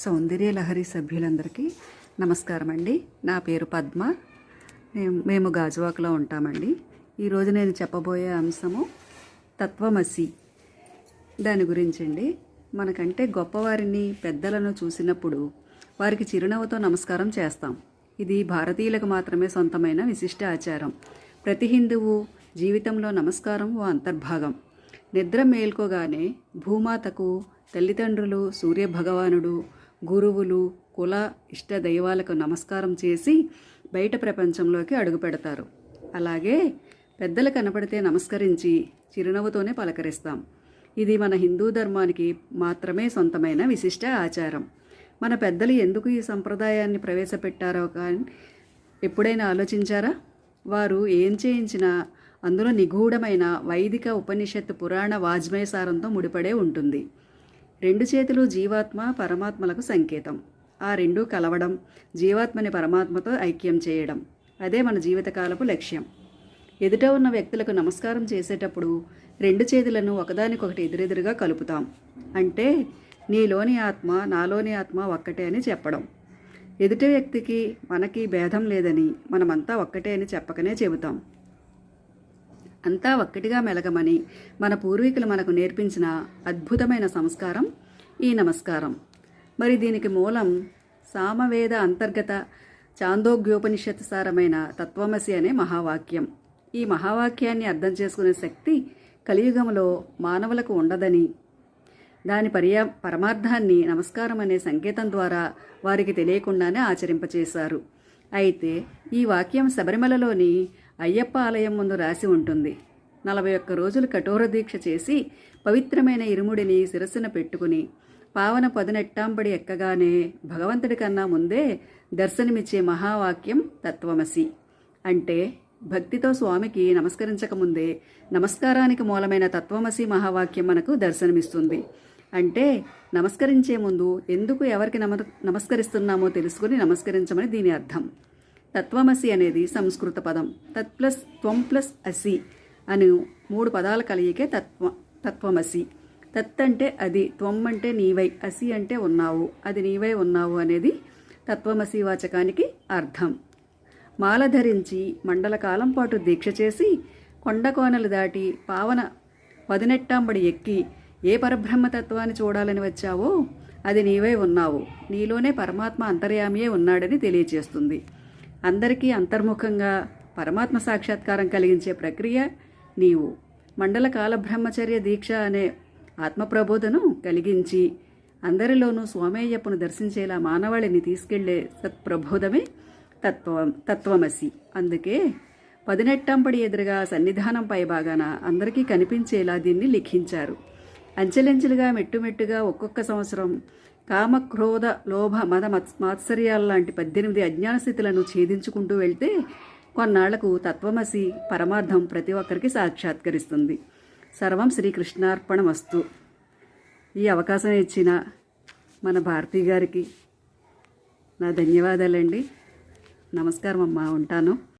సౌందర్యలహరి సభ్యులందరికీ నమస్కారం అండి. నా పేరు పద్మ. మేము గాజువాకలో ఉంటామండి. ఈరోజు నేను చెప్పబోయే అంశము తత్వమసి దాని గురించండి. మనకంటే గొప్పవారిని పెద్దలను చూసినప్పుడు వారికి చిరునవ్వుతో నమస్కారం చేస్తాం. ఇది భారతీయులకు మాత్రమే సొంతమైన విశిష్ట ఆచారం. ప్రతి హిందువు జీవితంలో నమస్కారం ఓ అంతర్భాగం. నిద్ర మేల్కోగానే భూమాతకు, తల్లిదండ్రులు, సూర్యభగవానుడు, గురువులు, కుల ఇష్ట దైవాలకు నమస్కారం చేసి బయట ప్రపంచంలోకి అడుగు పెడతారు. అలాగే పెద్దలు కనపడితే నమస్కరించి చిరునవ్వుతోనే పలకరిస్తాం. ఇది మన హిందూ ధర్మానికి మాత్రమే సొంతమైన విశిష్ట ఆచారం. మన పెద్దలు ఎందుకు ఈ సంప్రదాయాన్ని ప్రవేశపెట్టారో కానీ ఎప్పుడైనా ఆలోచించారా? వారు ఏం చేయించినా అందులో నిగూఢమైన వైదిక ఉపనిషత్తు పురాణ వాజ్మయ సారంతో ముడిపడే ఉంటుంది. రెండు చేతులు జీవాత్మ పరమాత్మలకు సంకేతం. ఆ రెండూ కలవడం, జీవాత్మని పరమాత్మతో ఐక్యం చేయడం, అదే మన జీవితకాలపు లక్ష్యం. ఎదుట ఉన్న వ్యక్తులకు నమస్కారం చేసేటప్పుడు రెండు చేతులను ఒకదానికొకటి ఎదురెదురుగా కలుపుతాం. అంటే నీలోని ఆత్మ నాలోని ఆత్మ ఒక్కటే అని చెప్పడం. ఎదుటి వ్యక్తికి మనకి భేదం లేదని, మనమంతా ఒక్కటే అని చెప్పకనే చెబుతాం. అంతా ఒక్కటిగా మెలగమని మన పూర్వీకులు మనకు నేర్పించిన అద్భుతమైన సంస్కారం ఈ నమస్కారం. మరి దీనికి మూలం సామవేద అంతర్గత చాందోగ్యోపనిషత్ సారమైన తత్వమసి అనే మహావాక్యం. ఈ మహావాక్యాన్ని అర్థం చేసుకునే శక్తి కలియుగంలో మానవులకు ఉండదని, దాని పరమార్థాన్ని నమస్కారం అనే సంకేతం ద్వారా వారికి తెలియకుండానే ఆచరింపచేశారు. అయితే ఈ వాక్యం శబరిమలలోని అయ్యప్ప ఆలయం ముందు రాసి ఉంటుంది. 41 రోజులు కఠోర దీక్ష చేసి పవిత్రమైన ఇరుముడిని శిరస్సున పెట్టుకుని పావన పదునెట్టాంబడి ఎక్కగానే భగవంతుడి కన్నా ముందే దర్శనమిచ్చే మహావాక్యం తత్వమసి. అంటే భక్తితో స్వామికి నమస్కరించకముందే నమస్కారానికి మూలమైన తత్వమసి మహావాక్యం మనకు దర్శనమిస్తుంది. అంటే నమస్కరించే ముందు ఎందుకు ఎవరికి నమస్కరిస్తున్నామో తెలుసుకుని నమస్కరించమని దీని అర్థం. తత్వమసి అనేది సంస్కృత పదం. తత్ ప్లస్ త్వం ప్లస్ అసి అని 3 పదాల కలయికే తత్వమసి. తత్ అంటే అది, త్వం అంటే నీవై, అసి అంటే ఉన్నావు, అది నీవై ఉన్నావు అనేది తత్వమసి వాచకానికి అర్థం. మాల ధరించి మండల కాలం పాటు దీక్ష చేసి కొండ కోనలు దాటి పావన పదునెట్టాంబడి ఎక్కి ఏ పరబ్రహ్మతత్వాన్ని చూడాలని వచ్చావో అది నీవై ఉన్నావు, నీలోనే పరమాత్మ అంతర్యామియే ఉన్నాడని తెలియచేస్తుంది. అందరికీ అంతర్ముఖంగా పరమాత్మ సాక్షాత్కారం కలిగించే ప్రక్రియ నీవు. మండల కాల బ్రహ్మచర్య దీక్ష అనే ఆత్మప్రబోధను కలిగించి అందరిలోనూ స్వామయ్యప్పను దర్శించేలా మానవాళిని తీసుకెళ్లే సత్ప్రబోధమే తత్వమసి. అందుకే పదినెట్టంపడి ఎదురుగా సన్నిధానం పై భాగాన అందరికీ కనిపించేలా దీన్ని లిఖించారు. అంచెలంచెలుగా మెట్టుమెట్టుగా ఒక్కొక్క సంవత్సరం కామ క్రోధ లోభ మద మాత్సర్యాల్లాంటి 18 అజ్ఞాన స్థితులను ఛేదించుకుంటూ వెళ్తే కొన్నాళ్లకు తత్వమసి పరమార్థం ప్రతి ఒక్కరికి సాక్షాత్కరిస్తుంది. సర్వం శ్రీకృష్ణార్పణమస్తు. ఈ అవకాశం ఇచ్చిన మన భారతి గారికి నా ధన్యవాదాలండి. నమస్కారం అమ్మా, ఉంటాను.